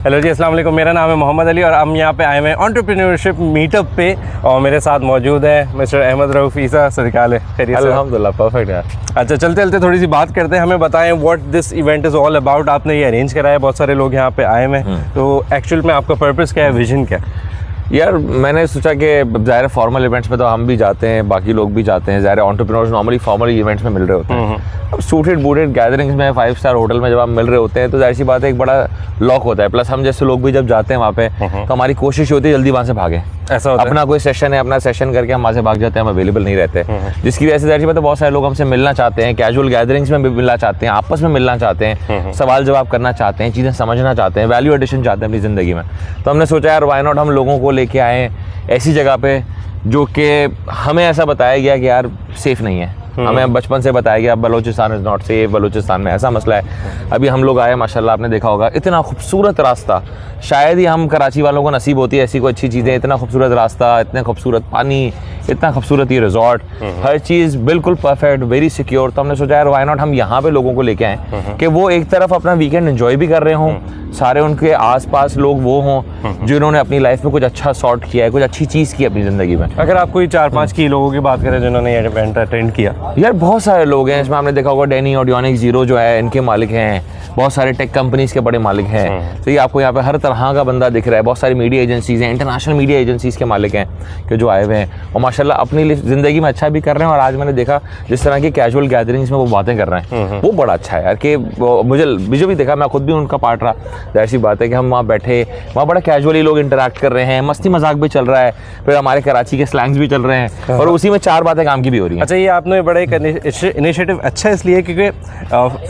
Hello जी, अस्सलाम वालेकुम। मेरा नाम है मोहम्मद अली और हम यहाँ पे आए हुए हैं एंटरप्रेन्योरशिप मीटअप पे और मेरे साथ मौजूद है मिस्टर अहमद रऊफ ईसा। सदिकाल खैरियत से? अल्हम्दुलिल्लाह परफेक्ट यार। अच्छा, चलते चलते थोड़ी सी बात करते हैं। हमें बताएं what this event is all about. आपने ये अरेंज कराया, बहुत सारे लोग यहाँ पे आए हुए हैं, तो एक्चुअल में आपका पर्पस क्या है, विजन क्या है? यार मैंने सोचा कि ज़ाहिर फॉर्मल इवेंट्स में तो हम भी जाते हैं, बाकी लोग भी जाते हैं, ज़ाहिर एंटरप्रेन्योर्स नॉर्मली फॉर्मल इवेंट्स में मिल रहे होते हैं। अब सूटेड बूटेड गैदरिंग्स में 5 स्टार होटल में जब आप मिल रहे होते हैं तो जाहिर सी बात है एक बड़ा लॉक होता है। प्लस हम जैसे लोग भी जब जाते हैं वहाँ पे तो हमारी कोशिश होती है जल्दी वहाँ से भागे। ऐसा होता है? अपना कोई सेशन है, अपना सेशन करके हम वहाँ से भाग जाते हैं, हम अवेलेबल नहीं रहते, जिसकी वजह से जाहिर सी बात है बहुत सारे लोग हमसे मिलना चाहते हैं, कैजुअल गैदरिंग्स में भी मिलना चाहते हैं, आपस में मिलना चाहते हैं, सवाल जवाब करना चाहते हैं, चीज़ें समझना चाहते हैं, वैल्यू एडिशन चाहते हैं अपनी ज़िंदगी में। तो हमने सोचा यार व्हाई नॉट हम लोगों को लेके आए ऐसी जगह पे जो कि हमें ऐसा बताया गया कि यार सेफ़ नहीं है। हमें बचपन से बताया गया Balochistan is not safe, Balochistan में ऐसा मसला है। अभी हम लोग आए माशाल्लाह, आपने देखा होगा इतना खूबसूरत रास्ता, शायद ही हम कराची वालों को नसीब होती है ऐसी कोई अच्छी चीज़ें। इतना खूबसूरत रास्ता, इतने खूबसूरत पानी, इतना खूबसूरत ये रिजॉर्ट, हर चीज़ बिल्कुल परफेक्ट, वेरी सिक्योर। तो हमने सोचा यार व्हाई नॉट हम यहाँ पे लोगों को लेके आएँ कि वो एक तरफ अपना वीकेंड एंजॉय भी कर रहे हों, सारे उनके आसपास लोग वो हों जिन्होंने अपनी लाइफ में कुछ अच्छा सॉर्ट किया है, कुछ अच्छी चीज़ की अपनी ज़िंदगी में। अगर आप कोई 4-5 की लोगों की बात करें जिन्होंने ये इवेंट अटेंड किया, यार बहुत सारे लोग हैं इसमें। आपने देखा होगा डेनी ऑडियोनिक जीरो जो है इनके मालिक हैं, बहुत सारे टेक कंपनीज के बड़े मालिक हैं। तो ये आपको यहाँ पे हर तरह का बंदा दिख रहा है। बहुत सारी मीडिया एजेंसीज हैं, इंटरनेशनल मीडिया एजेंसीज के मालिक हैं कि जो आए हुए हैं और माशाल्लाह अपनी ज़िंदगी में अच्छा भी कर रहे हैं। और आज मैंने देखा जिस तरह की कैजुअल गैदरिंग्स में वो बातें कर रहे हैं वो बड़ा अच्छा है यार। कि मुझे भी देखा, मैं खुद भी उनका पार्ट रहा। जाहिर सी बात है कि हम वहाँ बैठे, वहाँ बड़ा कैजुअली लोग इंटरेक्ट कर रहे हैं, मस्ती मजाक भी चल रहा है, फिर हमारे कराची के स्लैंग्स भी चल रहे हैं और उसी में 4 बातें काम की भी हो रही हैं। अच्छा, ये आपने बड़ा एक इनिशिएटिव अच्छा इसलिए क्योंकि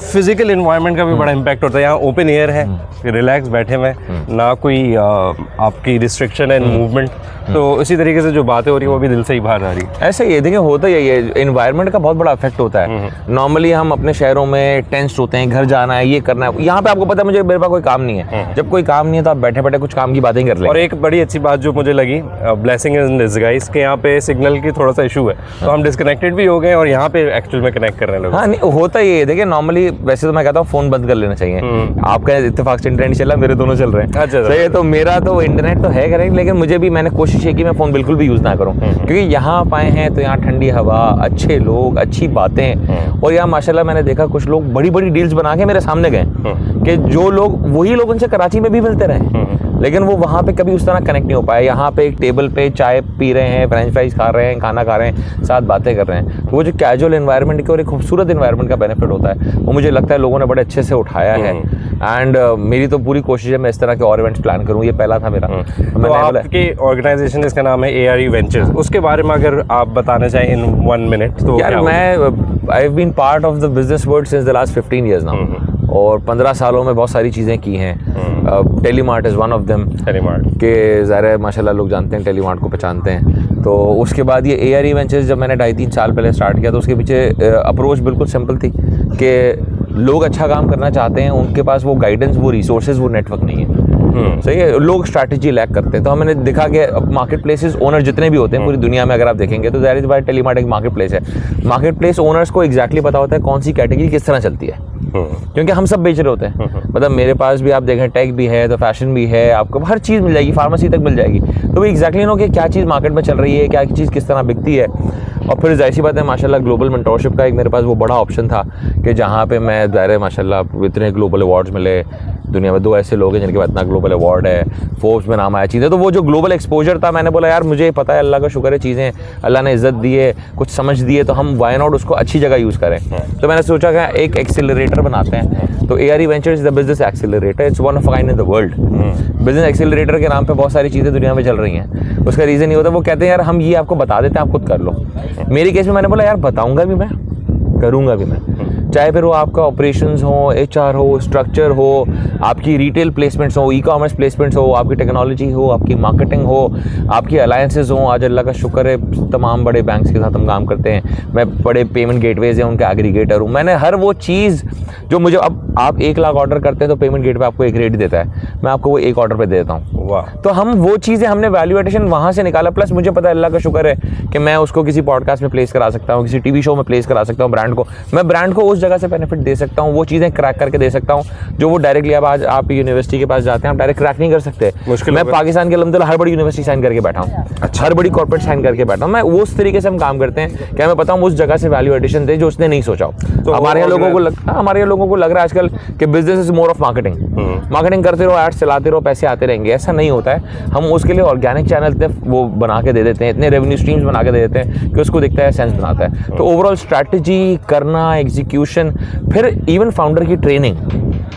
फिजिकल इन्वायरमेंट का भी बड़ा इम्पैक्ट होता है। यहाँ ओपन एयर है, रिलैक्स बैठे हुए, ना कोई आपकी रिस्ट्रिक्शन है मूवमेंट, तो इसी तरीके से जो बातें हो रही है वो भी दिल से ही बाहर आ रही है। ऐसे ही देखिए होता ही है, ये इन्वायरमेंट का बहुत बड़ा इफेक्ट होता है। नॉर्मली हम अपने शहरों में टेंस्ड होते हैं, घर जाना है, ये करना है। यहाँ पे आपको पता है मुझे मेरे पास कोई काम नहीं है। जब कोई काम नहीं है तो आप बैठे बैठे कुछ काम की बातें कर लें। और एक बड़ी अच्छी बात जो मुझे लगी, ब्लेसिंग इन डिस्गाइज, के यहाँ पे सिग्नल की थोड़ा सा इशू है, तो हम डिस्कनेक्टेड भी हो गए और यहाँ पे एक्चुअल में कनेक्ट कर रहे हैं लोग। हाँ नहीं होता ही है। देखिए नॉर्मली वैसे तो मैं कहता हूँ फ़ोन बंद कर लेना चाहिए। आपका इत्तेफाक से इंटरनेट चल रहा है, मेरे दोनों चल रहे हैं। अच्छा, सही है। तो मेरा तो इंटरनेट तो है करेक्ट, लेकिन मुझे भी मैंने कोशिश है कि मैं फ़ोन बिल्कुल भी यूज़ ना करूँ, क्योंकि यहाँ आप आए हैं तो यहाँ ठंडी हवा, अच्छे लोग, अच्छी बातें। और यहाँ माशाल्लाह मैंने देखा कुछ लोग बड़ी बड़ी डील्स बना के मेरे सामने गए कि जो लोग वही लोग उनसे कराची में भी मिलते रहे, लेकिन वो वहाँ पे कभी उस तरह कनेक्ट नहीं हो पाए। यहाँ पे एक टेबल पे चाय पी रहे हैं, फ्रेंच फ्राइज खा रहे हैं, खाना खा रहे हैं, साथ बातें कर रहे हैं। तो वो जो कैजुअल एनवायरनमेंट के और एक खूबसूरत एनवायरनमेंट का बेनिफिट होता है वो मुझे लगता है लोगों ने बड़े अच्छे से उठाया है। एंड मेरी तो पूरी कोशिश है मैं इस तरह के और इवेंट्स प्लान करूँ। ये पहला था मेरा। तो आपकी ऑर्गेनाइजेशन, इसका नाम है ARE वेंचर्स, उसके बारे में अगर आप बताना चाहें इन 1 मिनट तो? यार मैं I have been part of the business world since the last 15 years now, और 15 सालों में बहुत सारी चीज़ें की हैं। Telemart is one of them. Telemart के ज़ाहिर है माशाल्लाह लोग जानते हैं, टेलीमार्ट को पहचानते हैं। तो उसके बाद ये ARE वेंचर्स जब मैंने 2.5-3 साल पहले स्टार्ट किया तो उसके पीछे अप्रोच बिल्कुल सिंपल थी कि लोग अच्छा काम करना चाहते हैं, उनके पास वो गाइडेंस, वो रिसोर्सेज, वो नेटवर्क नहीं है। सही है, लोग स्ट्रैटेजी लैक करते हैं। तो हमने देखा कि अब मार्केट प्लेसेस ओनर जितने भी होते हैं पूरी दुनिया में अगर आप देखेंगे तो ज़ाहिर बात टेलीमार्ट एक मार्केट प्लेस है। मार्केट प्लेस ओनर्स को एग्जैक्टली पता होता है कौन सी कैटेगरी किस तरह चलती है, क्योंकि हम सब बेच रहे होते हैं। मतलब मेरे पास भी आप देखें टेक भी है तो फैशन भी है, आपको हर चीज़ मिल जाएगी, फार्मेसी तक मिल जाएगी। तो वो एग्जैक्टली नो कि क्या चीज़ मार्केट में चल रही है, क्या चीज़ किस तरह बिकती है। और फिर जाहिर सी बात है माशाल्लाह ग्लोबल मेंटोरशिप का एक मेरे पास वो बड़ा ऑप्शन था कि जहाँ पे मैं ज़ाहिर है माशाल्लाह इतने ग्लोबल अवार्ड्स मिले। दुनिया में 2 ऐसे लोग हैं जिनके पास इतना ग्लोबल अवार्ड है, फोर्ब्स में नाम आया चीज़ें। तो वो जो ग्लोबल एक्सपोजर था, मैंने बोला यार मुझे पता है, अल्लाह का शुक्र है, चीज़ें अल्लाह ने इज़्ज़त दी है, कुछ समझ दी है, तो हम व्हाई नॉट उसको अच्छी जगह यूज़ करें। तो मैंने सोचा कि एक एक्सेलरेटर बनाते हैं। तो ARE ventures is the business accelerator, it's one of a kind in the world. Business accelerator के नाम पे बहुत सारी चीज़ें दुनिया में चल रही हैं। उसका रीज़न ये होता है, वो कहते हैं यार हम ये आपको बता देते हैं, आप खुद कर लो। मेरी केस में मैंने बोला यार बताऊँगा भी मैं, करूँगा भी मैं, चाहे फिर वो आपका ऑपरेशंस हो, HR हो, स्ट्रक्चर हो, आपकी रिटेल प्लेसमेंट्स हो, ई-कॉमर्स प्लेसमेंट्स हो, आपकी टेक्नोलॉजी हो, आपकी मार्केटिंग हो, आपकी अलायंसेस हो। आज अल्लाह का शुक्र है तमाम बड़े बैंक्स के साथ हम काम करते हैं। मैं बड़े पेमेंट गेटवेज हैं उनके एग्रीगेटर हूँ। मैंने हर वो चीज़ जो मुझे, अब आप 1 लाख ऑर्डर करते हैं तो पेमेंट गेटवे आपको एक रेट देता है, मैं आपको वो 1 ऑर्डर पे देता हूँ। वाह। तो हम वो चीज़ें हमने वैल्यू एडिशन वहाँ से निकाला। प्लस मुझे पता है अल्लाह का शुक्र है कि मैं उसको किसी पॉडकास्ट में प्लेस करा सकता हूँ, किसी TV शो में प्लेस करा सकता हूँ। ब्रांड को, मैं ब्रांड को उस जगह से बेनिफिट दे सकता हूँ, वो चीज़ें क्रैक करके दे सकता हूँ जो वो डायरेक्टली अब आज आप यूनिवर्सिटी के पास जाते हैं, आप डायरेक्ट क्रैक नहीं कर सकते। मैं पाकिस्तान के अल्हम्दुलिल्लाह हर बड़ी यूनिवर्सिटी साइन करके बैठा हूँ, हर बड़ी कॉर्पोरेट साइन करके बैठा हूँ। मैं उस तरीके से हम काम करते हैं कि हमें पता हूँ उस जगह से वैल्यू एडिशन दे जो उसने नहीं सोचा हो। तो हमारे यहाँ लोगों को लग रहा है आजकल कि business is more of marketing, marketing करते रहो, एड्स चलाते रहो, पैसे आते रहेंगे। ऐसा नहीं होता है। हम उसके लिए ऑर्गेनिक चैनल इतने वो बना के दे देते हैं, इतने रेवेन्यू स्ट्रीम्स बना के दे देते हैं कि उसको दिखता है, सेंस बनाता है। तो ओवरऑल स्ट्रैटेजी करना, एग्जीक्यूशन, फिर इवन फाउंडर की ट्रेनिंग,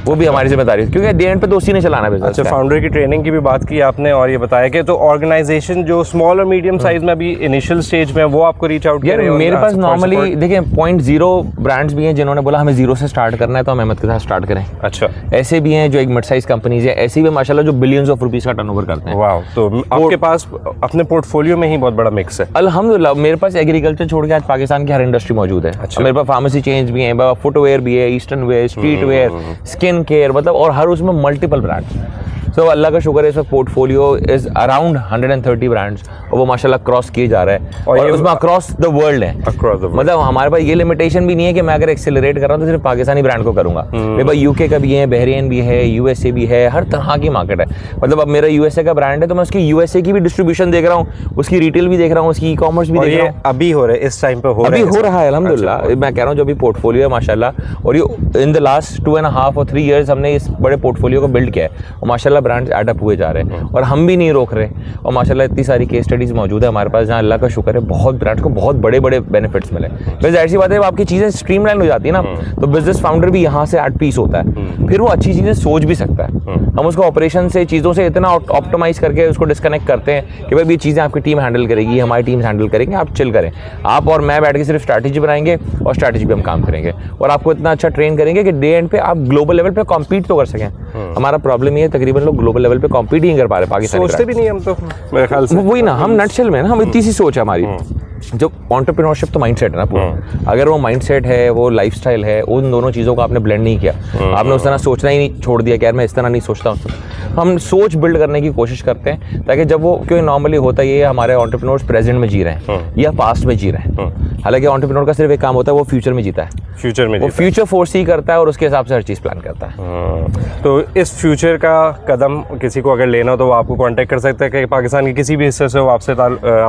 वो भी हमारी जिम्मेदारी है, क्योंकि एट द एंड पे तो उसी ने चलाना है। अच्छा, फाउंडर की ट्रेनिंग की भी बात की आपने और ये बताया कि तो ऑर्गेनाइजेशन जो स्मॉल और मीडियम साइज में अभी इनिशियल स्टेज में वो आपको रीच आउट कर रहे हैं? मेरे पास नॉर्मली देखिए 0.0 ब्रांड्स भी हैं जिन्होंने बोला हमें जीरो से स्टार्ट करना है तो हम अहमद के साथ स्टार्ट करें। अच्छा, ऐसे भी हैं जो एक मिड साइज कंपनीज है, ऐसे भी माशाल्लाह जो बिलियंस ऑफ रुपीस का टर्नओवर करते हैं। वाह, तो आपके पास अपने पोर्टफोलियो में ही बहुत बड़ा मिक्स है। अल्हम्दुलिल्लाह मेरे पास एग्रीकल्चर छोड़ के आज पाकिस्तान की हर इंडस्ट्री मौजूद है। अच्छा। मेरे पास फार्मेसी चेंज भी है, फुटवेयर भी है, eastern wear, street wear, skin care, मतलब और हर उसमें मल्टीपल ब्रांड्स। सो अल्लाह का शुक्र है इस वक्त पोर्टफोलियो इज अराउंड 130 ब्रांड्स और वो माशाल्लाह क्रॉस किए जा रहा है और उसमें अक्रॉस द वर्ल्ड है। मतलब हमारे पास ये लिमिटेशन भी नहीं है कि मैं अगर एक्सेलरेट कर रहा हूँ तो सिर्फ पाकिस्तानी ब्रांड को करूँगा। मेरे पास यूके का भी है, बहरीन भी है, यूएसए भी है, हर तरह की मार्केट है। मतलब अब मेरा यूएसए का ब्रांड है तो मैं उसकी यूएसए की भी डिस्ट्रीब्यूशन देख रहा हूँ, उसकी रिटेल भी देख रहा हूँ, उसकी ई कॉमर्स भी देख रहा हूँ। अभी हो रहा है, इस टाइम पे हो रहा है अल्हम्दुलिल्लाह। मैं कह रहा हूँ जो भी पोर्टफोलियो है माशाल्लाह, और ये इन द लास्ट 2.5 और 3 ईयर्स हमने इस बड़े पोर्टफोलियो को बिल्ड किया है और माशाल्लाह ब्रांड्स एडअप हुए जा रहे हैं और हम भी नहीं रोक रहे। और माशाल्लाह इतनी सारी केस स्टडीज मौजूद है हमारे पास जहाँ अल्लाह का शुक्र है बहुत ब्रांड्स को बहुत बड़े बड़े बेनिफिट्स मिले। बस ऐसी बात है जब आपकी चीज़ें स्ट्रीमलाइन हो जाती है ना तो बिजनेस फाउंडर भी यहाँ से एट पीस होता है, फिर वो अच्छी चीज़ें सोच भी सकता है। हम उसको ऑपरेशन से, चीज़ों से इतना ऑप्टिमाइज करके उसको डिस्कनेक्ट करते हैं कि भाई ये चीज़ें आपकी टीम हैंडल करेगी, हमारी टीम हैंडल करेंगे, आप चिल करें। आप और मैं बैठ के सिर्फ स्ट्रैटेजी बनाएंगे और स्ट्रैटेजी पे हम काम करेंगे और आपको इतना अच्छा ट्रेन करेंगे कि डे एंड पे आप ग्लोबल लेवल पे कॉम्पीट तो कर सकें। हमारा प्रॉब्लम ये है तकरीबन लोग ग्लोबल लेवल पे कॉम्पीट ही नहीं कर पा रहे, पाकिस्तान सोचते भी नहीं हम तो मेरे ख्याल से। वही ना, हम नटशेल में ना, हम इतनी सी सोच है हमारी। जो एंटरप्रेन्योरशिप तो माइंडसेट है ना पूरा, अगर वो माइंडसेट है, वो लाइफस्टाइल है, उन दोनों चीज़ों को आपने ब्लेंड नहीं किया, आपने उस तरह सोचना ही नहीं छोड़ दिया कि यार मैं इस तरह नहीं सोचता हूँ। हम सोच बिल्ड करने की कोशिश करते हैं ताकि जब वो, क्योंकि नॉर्मली होता ये हमारे एंटरप्रेन्योर्स प्रेजेंट में जी रहे हैं या पास्ट में जी रहे हैं। हालांकि एंटरप्रेन्योर का सिर्फ एक काम होता है, वो फ्यूचर में जीता है, फ्यूचर में वो फ्यूचर फोर्स ही करता है और उसके हिसाब से हर चीज़ प्लान करता है। तो इस फ्यूचर का कदम किसी को अगर लेना हो तो वो आपको कांटेक्ट कर सकता है कि पाकिस्तान के किसी भी हिस्से से वो आपसे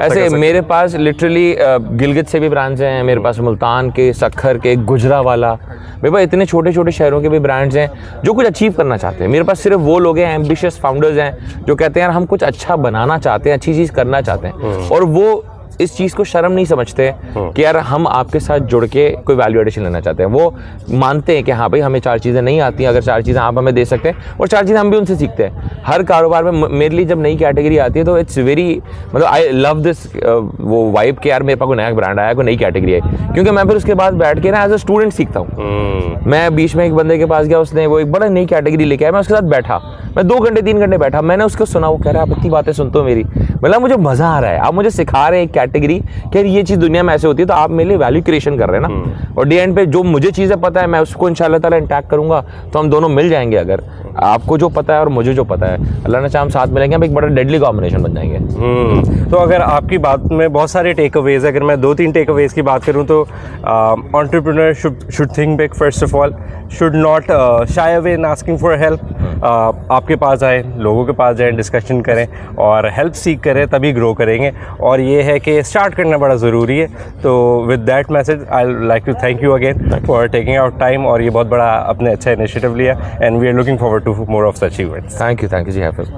ऐसे मेरे पास लिटरली गिलगित से भी ब्रांड्स हैं, मेरे पास मुल्तान के, सक्खर के, गुजरावाला, मेरे पास इतने छोटे छोटे शहरों के भी ब्रांड्स हैं जो कुछ अचीव करना चाहते हैं। मेरे पास सिर्फ वो लोग हैं, एम्बिशियस फाउंडर्स हैं जो कहते हैं यार हम कुछ अच्छा बनाना चाहते हैं, अच्छी चीज़ करना चाहते हैं और वो इस चीज़ को शर्म नहीं समझते कि यार हम आपके साथ जुड़ के कोई वैल्यू एडिशन लेना चाहते हैं। वो मानते हैं कि हाँ भाई हमें 4 चीज़ें नहीं आती, अगर 4 चीज़ें आप हमें दे सकते हैं और 4 चीज़ें हम भी उनसे सीखते हैं। हर कारोबार में मेरे लिए जब नई कैटेगरी आती है तो इट्स वेरी, मतलब आई लव दिस वो वाइब कि यार मेरे पास कोई नया ब्रांड आया, कोई नई कैटेगरी आई, क्योंकि मैं फिर उसके बाद बैठ के ना एज अ स्टूडेंट सीखता हूँ। मैं बीच में एक बंदे के पास गया, उसने वो एक बड़ा नई कैटेगरी लेके आया, मैं उसके साथ बैठा, मैं 2 घंटे 3 घंटे बैठा, मैंने उसको सुना, वो कह रहा है आप इतनी बातें सुनते हो मेरी, मतलब मुझे मज़ा आ रहा है, आप मुझे सिखा रहे हैं एक कैटेगरी कि ये चीज़ दुनिया में ऐसे होती है, तो आप मेरे लिए वैल्यू क्रिएशन कर रहे हैं ना। और डी एंड पे जो मुझे चीज़ें पता है मैं उसको इंशाल्लाह ताला इंटैक्ट करूंगा तो हम दोनों मिल जाएंगे। अगर आपको जो पता है और मुझे जो पता है, अल्लाह ने चाहे हम साथ मिलेंगे, हम एक बड़ा डेडली कॉम्बिनेशन बन जाएंगे। तो अगर आपकी बात में बहुत सारे टेक अवेज, अगर मैं 2-3 टेक अवेज की बात करूं तो entrepreneur should think big first of all, should not shy away in asking for help. आपके पास आए, लोगों के पास जाएं, डिस्कशन करें और हेल्प सीख करें, तभी ग्रो करेंगे। और ये है कि स्टार्ट करना बड़ा ज़रूरी है। तो with that message I like to thank you again for taking out time, और ये बहुत बड़ा अपने अच्छा इनिशिएटिव लिया and we are looking forward to more of such events. Thank you ji, हाफिज़।